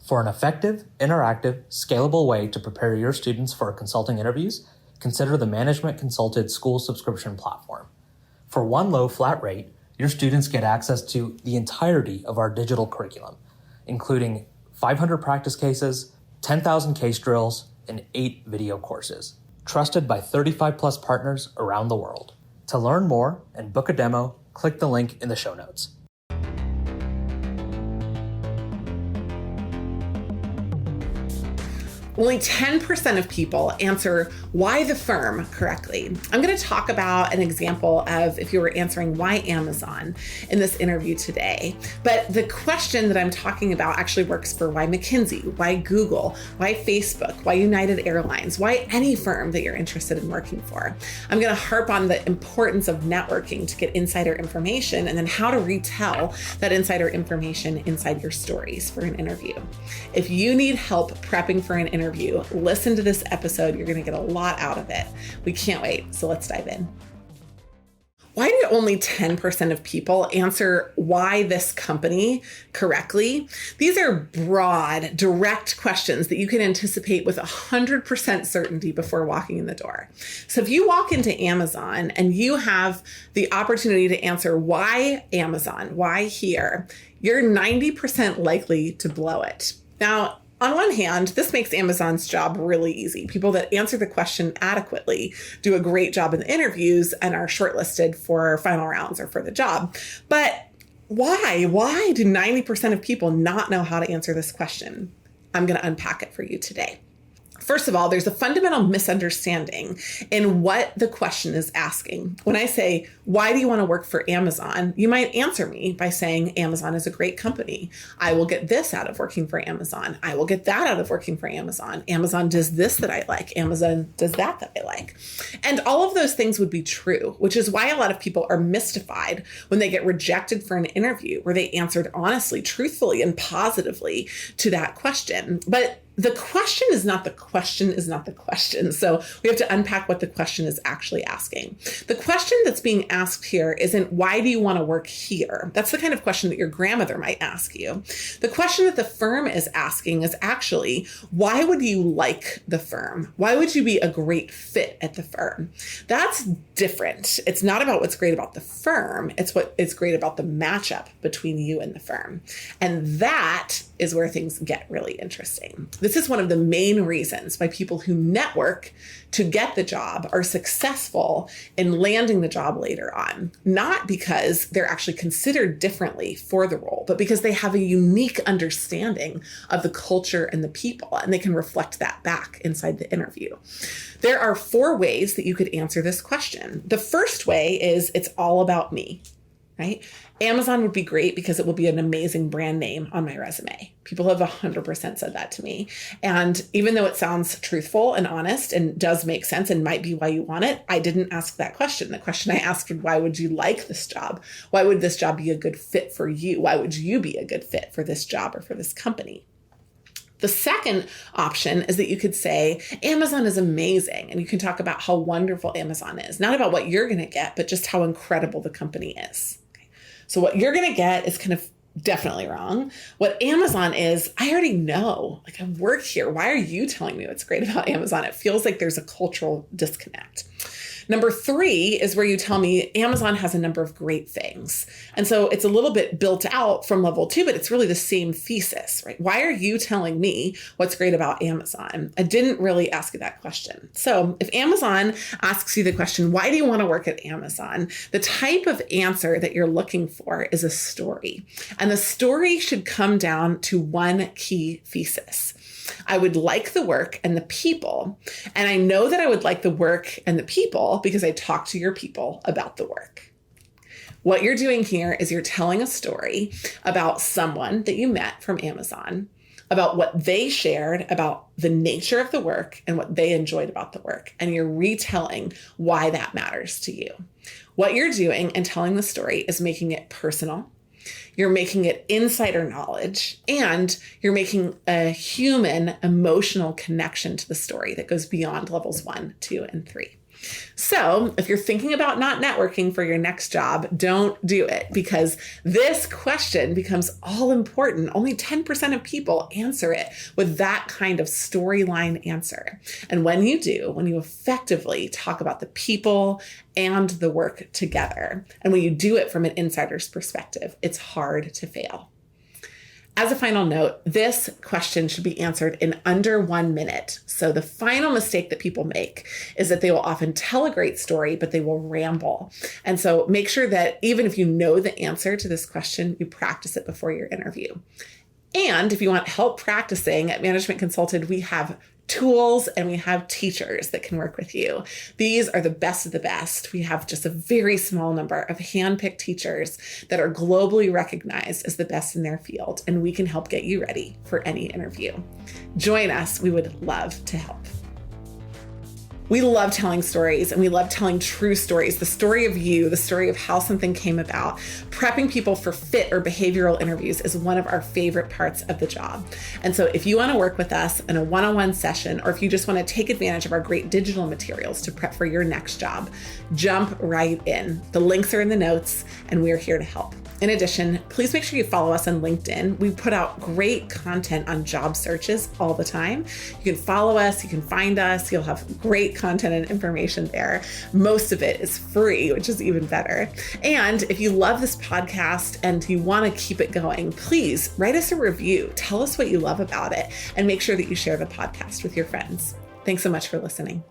For an effective, interactive, scalable way to prepare your students for consulting interviews, consider the Management Consulted School Subscription Platform. For one low flat rate, your students get access to the entirety of our digital curriculum, including 500 practice cases, 10,000 case drills, and 8 video courses, trusted by 35 plus partners around the world. To learn more and book a demo, click the link in the show notes. Only 10% of people answer why the firm correctly. I'm going to talk about an example of if you were answering why Amazon in this interview today. But the question that I'm talking about actually works for why McKinsey, why Google, why Facebook, why United Airlines, why any firm that you're interested in working for. I'm going to harp on the importance of networking to get insider information and then how to retell that insider information inside your stories for an interview. If you need help prepping for an interview, listen to this episode. You're going to get a lot out of it. We can't wait. So let's dive in. Why do only 10% of people answer why this company correctly? These are broad, direct questions that you can anticipate with 100% certainty before walking in the door. So if you walk into Amazon and you have the opportunity to answer why Amazon, why here, you're 90% likely to blow it. Now, on one hand, this makes Amazon's job really easy. People that answer the question adequately do a great job in the interviews and are shortlisted for final rounds or for the job. But why? Why do 90% of people not know how to answer this question? I'm going to unpack it for you today. First of all, there's a fundamental misunderstanding in what the question is asking. When I say, why do you want to work for Amazon? You might answer me by saying, Amazon is a great company. I will get this out of working for Amazon. I will get that out of working for Amazon. Amazon does this that I like. Amazon does that I like. And all of those things would be true, which is why a lot of people are mystified when they get rejected for an interview where they answered honestly, truthfully, and positively to that question. But the question is not the question is not the question. So we have to unpack what the question is actually asking. The question that's being asked here isn't, why do you want to work here? That's the kind of question that your grandmother might ask you. The question that the firm is asking is actually, why would you like the firm? Why would you be a great fit at the firm? That's different. It's not about what's great about the firm. It's what is great about the matchup between you and the firm. And that is where things get really interesting. This is one of the main reasons why people who network to get the job are successful in landing the job later on. Not because they're actually considered differently for the role, but because they have a unique understanding of the culture and the people, and they can reflect that back inside the interview. There are 4 ways that you could answer this question. The first way is, it's all about me. Right? Amazon would be great because it will be an amazing brand name on my resume. People have 100% said that to me. And even though it sounds truthful and honest and does make sense and might be why you want it, I didn't ask that question. The question I asked was, why would you like this job? Why would this job be a good fit for you? Why would you be a good fit for this job or for this company? The second option is that you could say, Amazon is amazing. And you can talk about how wonderful Amazon is, not about what you're going to get, but just how incredible the company is. So what you're going to get is kind of definitely wrong. What Amazon is, I already know. Like, I work here. Why are you telling me what's great about Amazon? It feels like there's a cultural disconnect. Number 3 is where you tell me Amazon has a number of great things. And so it's a little bit built out from level 2, but it's really the same thesis, right? Why are you telling me what's great about Amazon? I didn't really ask you that question. So if Amazon asks you the question, why do you want to work at Amazon? The type of answer that you're looking for is a story. And the story should come down to one key thesis. I would like the work and the people. And I know that I would like the work and the people because I talked to your people about the work. What you're doing here is you're telling a story about someone that you met from Amazon, about what they shared about the nature of the work and what they enjoyed about the work. And you're retelling why that matters to you. What you're doing and telling the story is making it personal. You're making it insider knowledge, and you're making a human emotional connection to the story that goes beyond levels 1, 2, and 3. So if you're thinking about not networking for your next job, don't do it, because this question becomes all important. Only 10% of people answer it with that kind of storyline answer. And when you do, when you effectively talk about the people and the work together, and when you do it from an insider's perspective, it's hard to fail. As a final note, this question should be answered in under 1 minute. So the final mistake that people make is that they will often tell a great story, but they will ramble. And so make sure that even if you know the answer to this question, you practice it before your interview. And if you want help practicing, at Management Consulted, we have tools and we have teachers that can work with you. These are the best of the best. We have just a very small number of handpicked teachers that are globally recognized as the best in their field, and we can help get you ready for any interview. Join us. We would love to help. We love telling stories, and we love telling true stories, the story of you, the story of how something came about. Prepping people for fit or behavioral interviews is one of our favorite parts of the job. And so if you want to work with us in a one-on-one session, or if you just want to take advantage of our great digital materials to prep for your next job, jump right in. The links are in the notes, and we're here to help. In addition, please make sure you follow us on LinkedIn. We put out great content on job searches all the time. You can follow us, you can find us, you'll have great content and information there. Most of it is free, which is even better. And if you love this podcast and you want to keep it going, please write us a review. Tell us what you love about it, and make sure that you share the podcast with your friends. Thanks so much for listening.